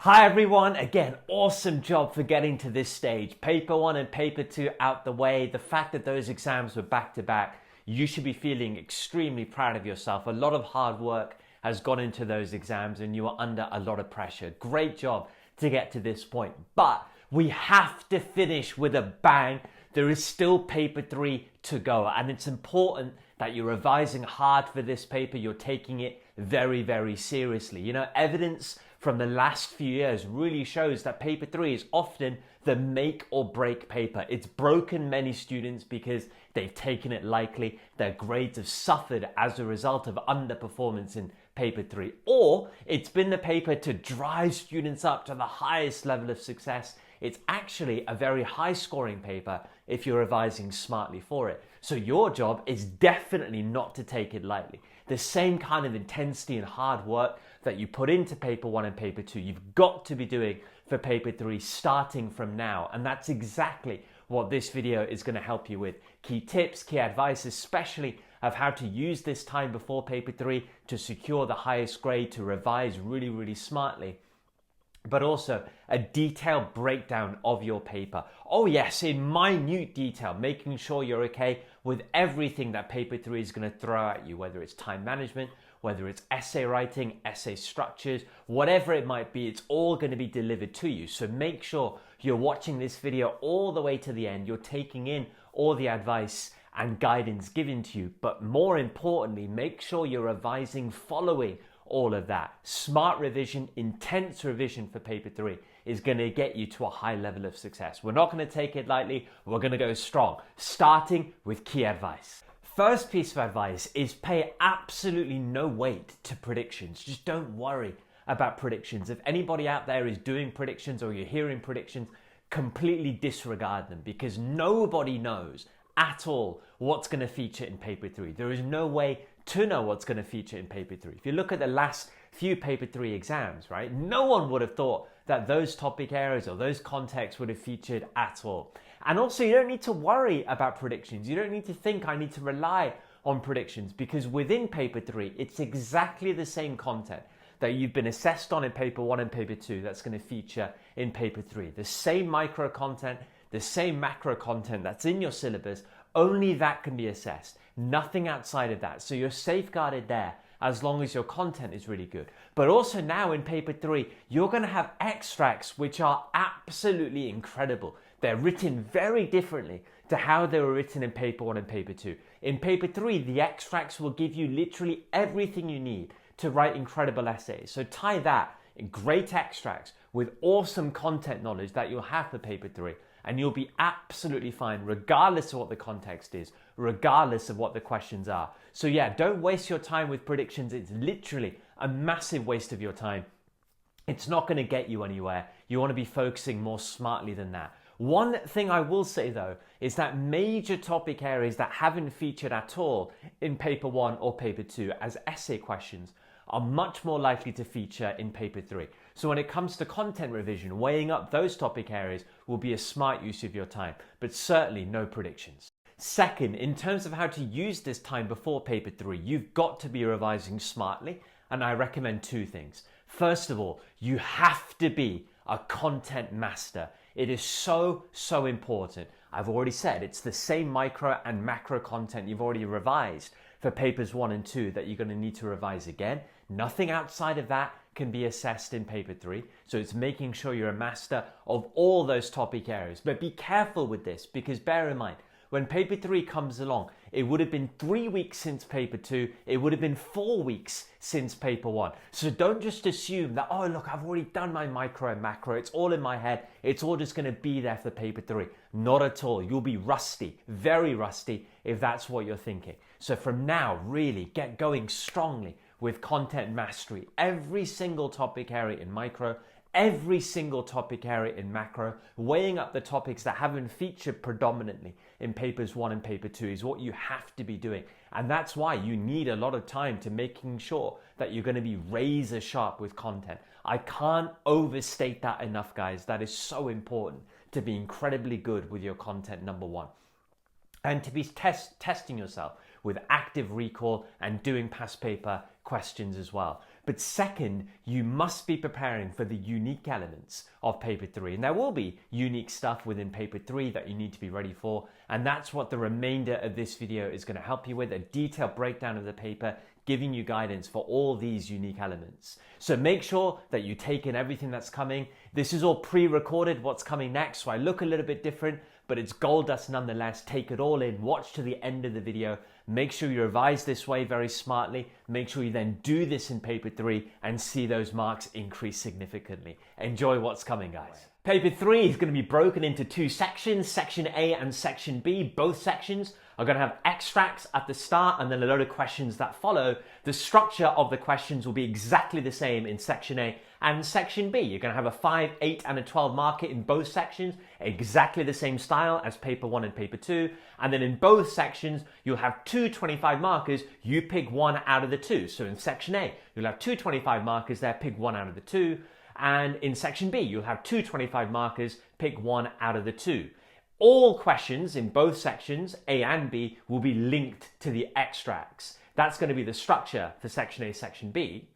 Hi everyone, again, awesome job for getting to this stage. Paper 1 and Paper 2 out the way. The fact that those exams were back to back, you should be feeling extremely proud of yourself. A lot of hard work has gone into those exams and you are under a lot of pressure. Great job to get to this point, but we have to finish with a bang. There is still Paper 3 to go, and it's important that you're revising hard for this paper. You're taking it very, very seriously. You know, evidence from the last few years really shows that Paper 3 is often the make or break paper. It's broken many students because they've taken it lightly. Their grades have suffered as a result of underperformance in Paper 3. Or it's been the paper to drive students up to the highest level of success. It's actually a very high scoring paper if you're revising smartly for it. So your job is definitely not to take it lightly. The same kind of intensity and hard work that you put into Paper 1 and Paper 2, you've got to be doing for Paper 3 starting from now. And that's exactly what this video is going to help you with. Key tips, key advice, especially of how to use this time before Paper 3 to secure the highest grade, to revise really, really smartly, but also a detailed breakdown of your paper. Oh yes, in minute detail, making sure you're okay with everything that Paper 3 is going to throw at you, whether it's time management, whether it's essay writing, essay structures, whatever it might be, it's all going to be delivered to you. So make sure you're watching this video all the way to the end. You're taking in all the advice and guidance given to you, but more importantly, make sure you're revising following all of that. Smart revision, intense revision for Paper 3 is going to get you to a high level of success. We're not going to take it lightly. We're going to go strong, starting with key advice. First piece of advice is pay absolutely no weight to predictions. Just don't worry about predictions. If anybody out there is doing predictions or you're hearing predictions, completely disregard them, because nobody knows at all what's going to feature in Paper 3. There is no way to know what's going to feature in Paper 3. If you look at the last few Paper 3 exams, right, no one would have thought that those topic areas or those contexts would have featured at all. And also, you don't need to worry about predictions. You don't need to think I need to rely on predictions, because within Paper 3, it's exactly the same content that you've been assessed on in Paper 1 and Paper 2 that's going to feature in Paper 3. The same micro content, the same macro content that's in your syllabus, only that can be assessed. Nothing outside of that. So you're safeguarded there as long as your content is really good. But also now in Paper 3, you're going to have extracts which are absolutely incredible. They're written very differently to how they were written in Paper 1 and Paper 2. In Paper 3, the extracts will give you literally everything you need to write incredible essays. So tie that in great extracts with awesome content knowledge that you'll have for Paper 3, and you'll be absolutely fine regardless of what the context is, regardless of what the questions are. So yeah, don't waste your time with predictions. It's literally a massive waste of your time. It's not going to get you anywhere. You want to be focusing more smartly than that. One thing I will say though is that major topic areas that haven't featured at all in Paper 1 or Paper 2 as essay questions are much more likely to feature in Paper 3. So when it comes to content revision, weighing up those topic areas will be a smart use of your time, but certainly no predictions. Second, in terms of how to use this time before Paper 3, you've got to be revising smartly, and I recommend two things. First of all, you have to be a content master. It is so important. I've already said it's the same micro and macro content you've already revised for Papers 1 and 2 that you're going to need to revise again. Nothing outside of that can be assessed in Paper 3. So it's making sure you're a master of all those topic areas. But be careful with this, because bear in mind, when Paper 3 comes along, it would have been 3 weeks since Paper 2. It would have been 4 weeks since Paper 1. So don't just assume that, oh, look, I've already done my micro and macro. It's all in my head. It's all just going to be there for Paper 3. Not at all. You'll be rusty, very rusty, if that's what you're thinking. So from now, really get going strongly with content mastery. Every single topic area in micro, every single topic area in macro, weighing up the topics that haven't featured predominantly in Papers 1 and Paper 2 is what you have to be doing. And that's why you need a lot of time to making sure that you're going to be razor sharp with content. I can't overstate that enough, guys. That is so important to be incredibly good with your content, number one. And to be testing yourself with active recall and doing past paper questions as well. But second, you must be preparing for the unique elements of paper 3. And there will be unique stuff within paper 3 that you need to be ready for. And that's what the remainder of this video is going to help you with, a detailed breakdown of the paper, giving you guidance for all these unique elements. So make sure that you take in everything that's coming. This is all pre-recorded, what's coming next, so I look a little bit different, but it's gold dust nonetheless. Take it all in, watch to the end of the video. Make sure you revise this way very smartly. Make sure you then do this in paper 3 and see those marks increase significantly. Enjoy what's coming, guys. Paper 3 is going to be broken into two sections, section A and section B. Both sections are going to have extracts at the start and then a load of questions that follow. The structure of the questions will be exactly the same in section A and section B. You're going to have a 5, 8 and a 12 marker in both sections, exactly the same style as paper 1 and paper 2. And then in both sections, you'll have two 25 markers. You pick one out of the two. So in section A, you'll have two 25 markers there, pick one out of the two. And in section B, you'll have two 25 markers, pick one out of the two. All questions in both sections, A and B, will be linked to the extracts. That's going to be the structure for section A, section B.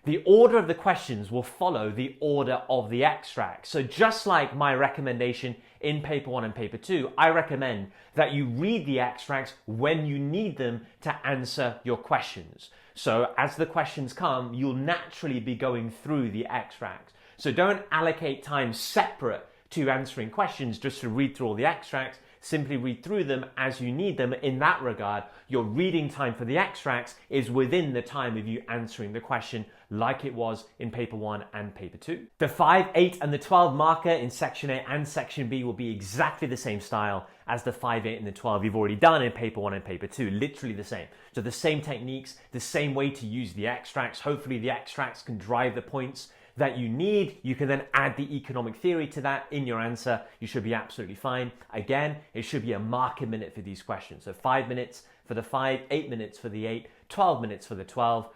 The order of the questions will follow the order of the extracts. So just like my recommendation in paper 1 and paper 2, I recommend that you read the extracts when you need them to answer your questions. So as the questions come, you'll naturally be going through the extracts. So don't allocate time separate to answering questions just to read through all the extracts. Simply read through them as you need them. In that regard, your reading time for the extracts is within the time of you answering the question, like it was in paper 1 and paper 2. The 5, 8 and the 12 marker in section A and section B will be exactly the same style as the 5, 8 and the 12 you've already done in paper 1 and paper 2, literally the same. So the same techniques, the same way to use the extracts. Hopefully the extracts can drive the points that you need. You can then add the economic theory to that in your answer. You should be absolutely fine. Again, it should be a mark a minute for these questions. So 5 minutes for the 5, 8 minutes for the 8, 12 minutes for the 12.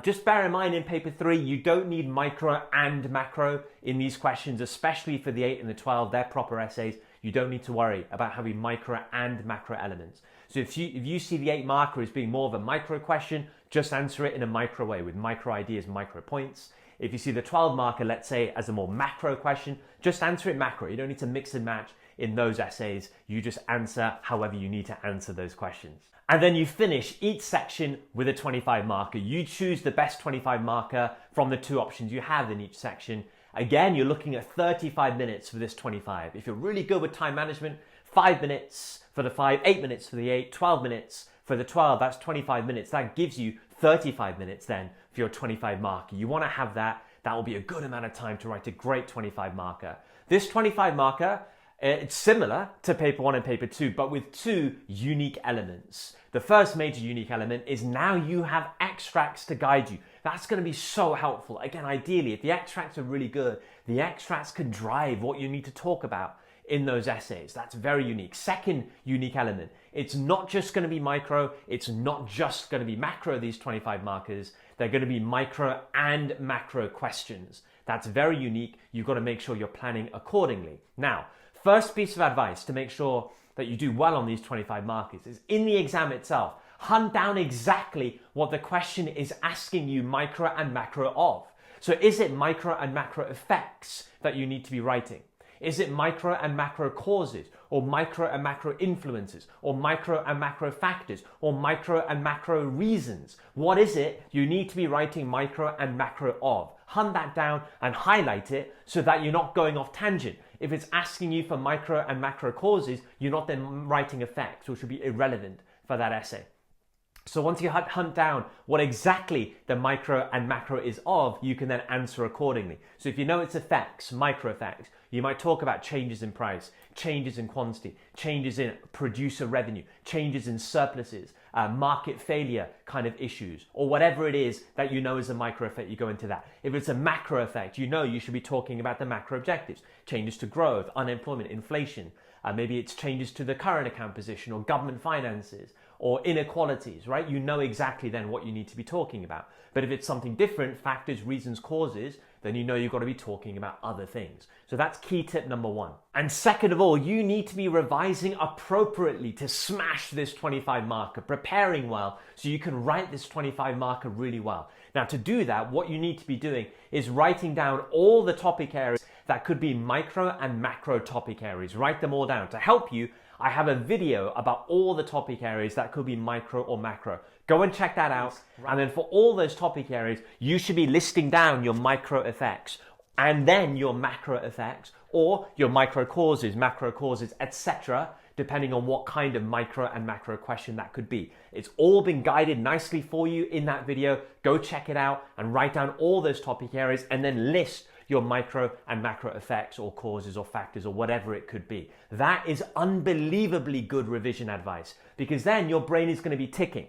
Just bear in mind in paper 3, you don't need micro and macro in these questions, especially for the 8 and the 12. They're proper essays. You don't need to worry about having micro and macro elements. So if you see the 8 marker as being more of a micro question, just answer it in a micro way with micro ideas, micro points. If you see the 12 marker, let's say, as a more macro question, just answer it macro. You don't need to mix and match in those essays. You just answer however you need to answer those questions. And then you finish each section with a 25 marker. You choose the best 25 marker from the two options you have in each section. Again, you're looking at 35 minutes for this 25. If you're really good with time management, 5 minutes for the 5, 8 minutes for the 8, 12 minutes for the 12, that's 25 minutes. That gives you 35 minutes then for your 25 marker. You want to have that. That will be a good amount of time to write a great 25 marker. This 25 marker, it's similar to paper 1 and paper 2, but with two unique elements. The first major unique element is now you have extracts to guide you. That's going to be so helpful. Again, ideally, if the extracts are really good, the extracts can drive what you need to talk about in those essays. That's very unique. Second unique element, it's not just going to be micro, it's not just going to be macro, these 25 markers. They're going to be micro and macro questions. That's very unique. You've got to make sure you're planning accordingly. Now, first piece of advice to make sure that you do well on these 25 markers is in the exam itself, hunt down exactly what the question is asking you micro and macro of. So is it micro and macro effects that you need to be writing? Is it micro and macro causes, or micro and macro influences, or micro and macro factors, or micro and macro reasons? What is it you need to be writing micro and macro of? Hunt that down and highlight it so that you're not going off tangent. If it's asking you for micro and macro causes, you're not then writing effects, which would be irrelevant for that essay. So once you hunt down what exactly the micro and macro is of, you can then answer accordingly. So if you know it's effects, micro effects, you might talk about changes in price, changes in quantity, changes in producer revenue, changes in surpluses, market failure kind of issues, or whatever it is that you know is a micro effect, you go into that. If it's a macro effect, you know you should be talking about the macro objectives, changes to growth, unemployment, inflation. Maybe it's changes to the current account position or government finances or inequalities, right? You know exactly then what you need to be talking about. But if it's something different, factors, reasons, causes, then you know you've got to be talking about other things. So that's key tip number one. And second of all, you need to be revising appropriately to smash this 25 marker, preparing well so you can write this 25 marker really well. Now to do that, what you need to be doing is writing down all the topic areas that could be micro and macro topic areas. Write them all down. To help you, I have a video about all the topic areas that could be micro or macro. Go and check that out. And then for all those topic areas, you should be listing down your micro effects and then your macro effects or your micro causes, macro causes, etc., depending on what kind of micro and macro question that could be. It's all been guided nicely for you in that video. Go check it out and write down all those topic areas and then list your micro and macro effects or causes or factors or whatever it could be. That is unbelievably good revision advice because then your brain is going to be ticking.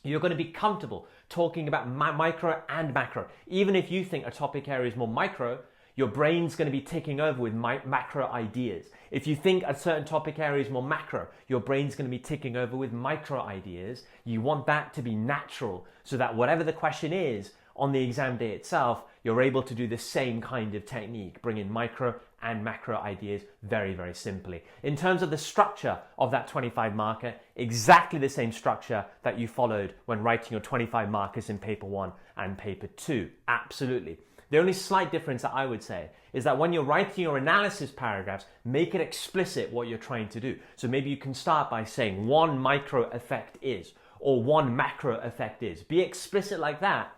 You're going to be comfortable talking about micro and macro. Even if you think a topic area is more micro, your brain's going to be ticking over with macro ideas. If you think a certain topic area is more macro, your brain's going to be ticking over with micro ideas. You want that to be natural so that whatever the question is on the exam day itself, you're able to do the same kind of technique, bring in micro and macro ideas very, very simply. In terms of the structure of that 25 marker, exactly the same structure that you followed when writing your 25 markers in paper 1 and paper 2. Absolutely. The only slight difference that I would say is that when you're writing your analysis paragraphs, make it explicit what you're trying to do. So maybe you can start by saying one micro effect is, or one macro effect is. Be explicit like that,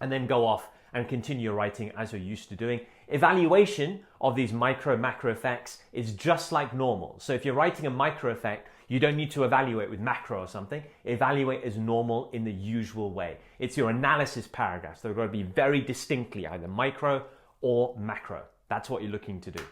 and then go off and continue your writing as you're used to doing. Evaluation of these micro macro effects is just like normal. So if you're writing a micro effect, you don't need to evaluate with macro or something. Evaluate as normal in the usual way. It's your analysis paragraphs. They're going to be very distinctly either micro or macro. That's what you're looking to do.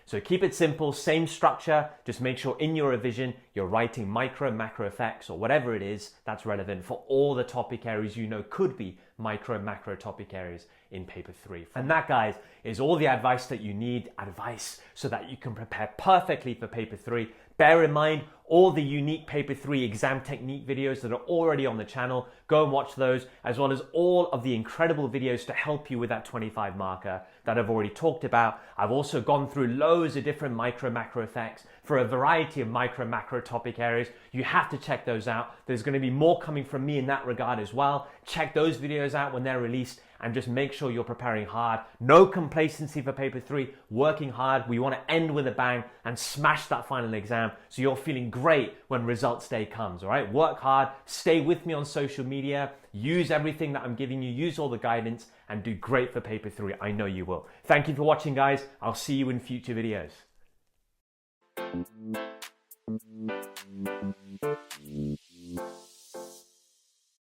So keep it simple, same structure. Just make sure in your revision, you're writing micro, macro effects or whatever it is that's relevant for all the topic areas you know could be micro, macro topic areas in paper 3. And that, guys, is all the advice that you need, advice so that you can prepare perfectly for paper 3. Bear in mind all the unique paper 3 exam technique videos that are already on the channel. Go and watch those, as well as all of the incredible videos to help you with that 25 marker that I've already talked about. I've also gone through loads of different micro macro effects for a variety of micro macro topic areas. You have to check those out. There's going to be more coming from me in that regard as well. Check those videos out when they're released and just make sure you're preparing hard. No complacency for paper 3, working hard. We want to end with a bang and smash that final exam so you're feeling great when results day comes, all right? Work hard, stay with me on social media, use everything that I'm giving you, use all the guidance, and do great for paper 3. I know you will. Thank you for watching, guys. I'll see you in future videos.